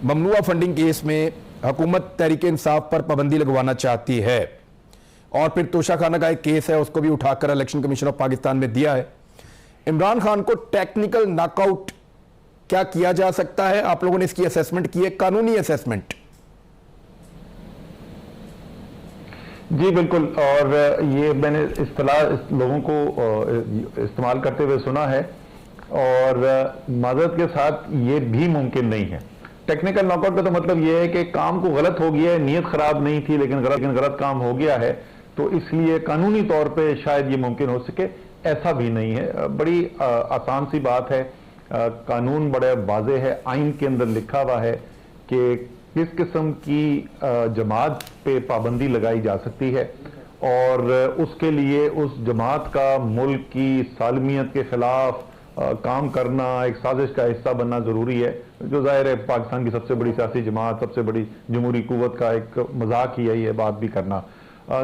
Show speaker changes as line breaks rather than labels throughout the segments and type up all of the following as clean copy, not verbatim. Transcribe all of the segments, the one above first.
ममनुआ funding case में हुकूमत तहरीक इंसाफ पर पाबंदी लगवाना चाहती है और फिर तोशाखाना का एक केस है उसको भी उठाकर इलेक्शन कमीशन ऑफ पाकिस्तान में दिया है। इमरान खान को टेक्निकल नॉकआउट क्या किया जा सकता है? आप लोगों ने इसकी असेसमेंट की है, कानूनी असेसमेंट?
जी बिल्कुल, और ये मैंने इस्तेलाह लोगों को इस्तेमाल करते हुए सुना है और माजरत के साथ ये भी मुमकिन नहीं है। टेक्निकल नॉकआउट का तो मतलब ये है कि काम को गलत हो गया है, नीयत खराब नहीं थी लेकिन गलत काम हो गया है, तो इसलिए कानूनी तौर पे शायद ये मुमकिन हो सके। ऐसा भी नहीं है, बड़ी आसान सी बात है। कानून बड़े वाज़ेह है, आइन के अंदर लिखा हुआ है कि किस किस्म की जमात पे पाबंदी लगाई जा सकती है और उसके लिए उस जमात का मुल्क की सालमियत के खिलाफ काम करना, एक साजिश का हिस्सा बनना जरूरी है, जो जाहिर है पाकिस्तान की सबसे बड़ी सियासी जमात, सबसे बड़ी जमहूरी कुव्वत का एक मजाक ही है ये बात भी करना।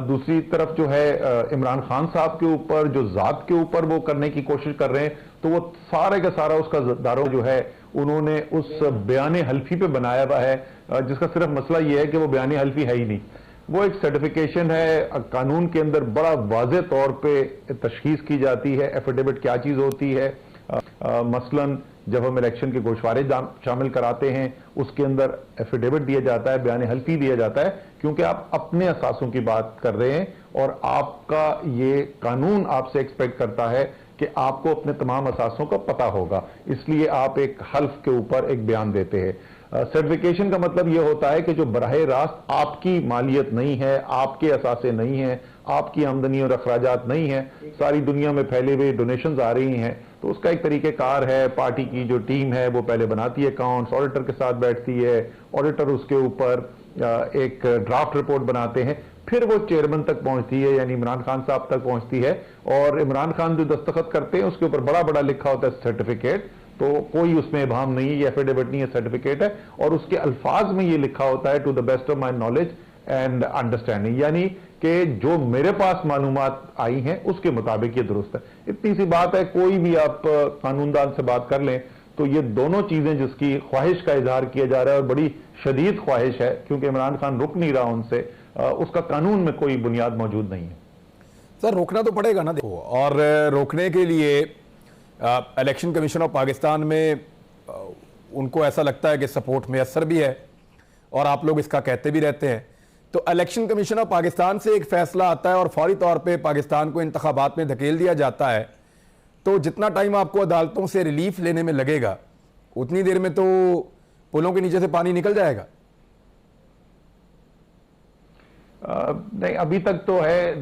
दूसरी तरफ जो है इमरान खान साहब के ऊपर जो जात के ऊपर वो करने की कोशिश कर रहे हैं, तो वो सारे का सारा उसका दारो जो है उन्होंने उस बयान हल्फी पे बनाया हुआ है, जिसका सिर्फ मसला ये है कि वो बयान हल्फी है ही नहीं, वो एक सर्टिफिकेशन है। कानून के अंदर बड़ा वाज़ेह तौर पे तशखीस की जाती है एफिडेविट क्या चीज होती है। मसलन जब हम इलेक्शन के गोशवारे शामिल कराते हैं उसके अंदर एफिडेविट दिया जाता है, बयान हल्फी दिया जाता है, क्योंकि आप अपने असासों की बात कर रहे हैं और आपका ये कानून आपसे एक्सपेक्ट करता है कि आपको अपने तमाम असासों का पता होगा, इसलिए आप एक हल्फ के ऊपर एक बयान देते हैं। सर्टिफिकेशन का मतलब यह होता है कि जो बराह रास्त आपकी मालियत नहीं है, आपके असासे नहीं है, आपकी आमदनी और अखराजात नहीं है, सारी दुनिया में फैले हुए डोनेशंस आ रही हैं, तो उसका एक तरीक़ेकार है। पार्टी की जो टीम है वो पहले बनाती है अकाउंट्स, ऑडिटर के साथ बैठती है, ऑडिटर उसके ऊपर एक ड्राफ्ट रिपोर्ट बनाते हैं, फिर वो चेयरमैन तक पहुंचती है, यानी इमरान खान साहब तक पहुंचती है, और इमरान खान जो दस्तखत करते हैं उसके ऊपर बड़ा बड़ा लिखा होता है सर्टिफिकेट, तो कोई उसमें इबाहम नहीं है, ये एफिडेविट नहीं है, सर्टिफिकेट है, और उसके अल्फाज में ये लिखा होता है to the best of my knowledge and understanding, यानी कि जो मेरे पास मालूमात आई हैं उसके मुताबिक ये दुरुस्त है। इतनी सी बात है, कोई भी आप कानूनदान से बात कर लें तो ये दोनों चीजें जिसकी ख्वाहिश का इजहार किया जा रहा है और बड़ी शदीद ख्वाहिश है, क्योंकि इमरान खान रुक नहीं रहा उनसे, उसका कानून में कोई बुनियाद मौजूद नहीं है।
सर रोकना तो पड़ेगा ना, देखो, और रोकने के लिए इलेक्शन कमीशन ऑफ पाकिस्तान में उनको ऐसा लगता है कि सपोर्ट मैसर भी है और आप लोग इसका कहते भी रहते हैं, तो इलेक्शन कमीशन ऑफ पाकिस्तान से एक फैसला आता है और फौरी तौर पे पाकिस्तान को इंतखाबात में धकेल दिया जाता है, तो जितना टाइम आपको अदालतों से रिलीफ लेने में लगेगा उतनी देर में तो पुलों के नीचे से पानी निकल जाएगा।
नहीं, अभी तक तो है,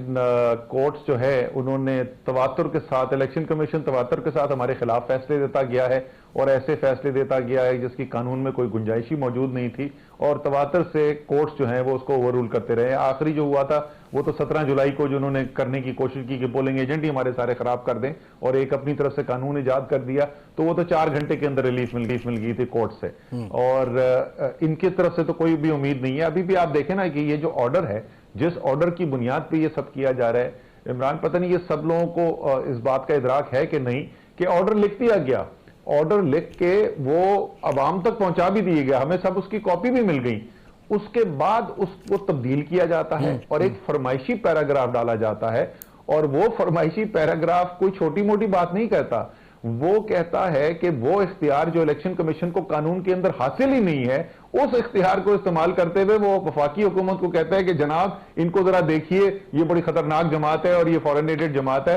कोर्ट्स जो है उन्होंने तवातुर के साथ, इलेक्शन कमीशन तवातुर के साथ हमारे खिलाफ फैसले देता गया है और ऐसे फैसले देता गया है जिसकी कानून में कोई गुंजाइश ही मौजूद नहीं थी, और तवातुर से कोर्ट्स जो हैं वो उसको ओवर रूल करते रहे। आखिरी जो हुआ था वो तो 17 जुलाई को जो उन्होंने करने की कोशिश की कि पोलिंग एजेंट ही हमारे सारे खराब कर दें और एक अपनी तरफ से कानून ईजाद कर दिया, तो वो तो 4 घंटे के अंदर रिलीफ मिल गई थी कोर्ट से, और इनकी तरफ से तो कोई भी उम्मीद नहीं है। अभी भी आप देखें ना कि ये जो ऑर्डर है, जिस ऑर्डर की बुनियाद पे ये सब किया जा रहा है, इमरान पता नहीं ये सब लोगों को इस बात का इदराक है कि नहीं कि ऑर्डर लिख दिया गया, ऑर्डर लिख के वो अवाम तक पहुंचा भी दिया गया, हमें सब उसकी कॉपी भी मिल गई, उसके बाद उसको तब्दील किया जाता है और एक फरमाइशी पैराग्राफ डाला जाता है, और वो फरमाइशी पैराग्राफ कोई छोटी मोटी बात नहीं कहता, वो कहता है कि वो इख्तियार जो इलेक्शन कमीशन को कानून के अंदर हासिल ही नहीं है, उस इख्तियार को इस्तेमाल करते हुए वो वफाकी हुकूमत को कहता है कि जनाब इनको जरा देखिए, ये बड़ी खतरनाक जमात है और ये फॉरेन एडेड जमात है,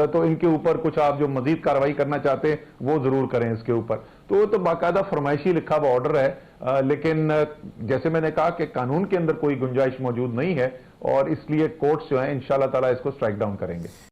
तो इनके ऊपर कुछ आप जो मजीद कार्रवाई करना चाहते हैं वो जरूर करें इसके ऊपर। तो वो तो बाकायदा फरमाइशी लिखा हुआ ऑर्डर है, लेकिन जैसे मैंने कहा कि कानून के अंदर कोई गुंजाइश मौजूद नहीं है और इसलिए कोर्ट्स जो है इंशाअल्लाह ताला इसको स्ट्राइक डाउन करेंगे।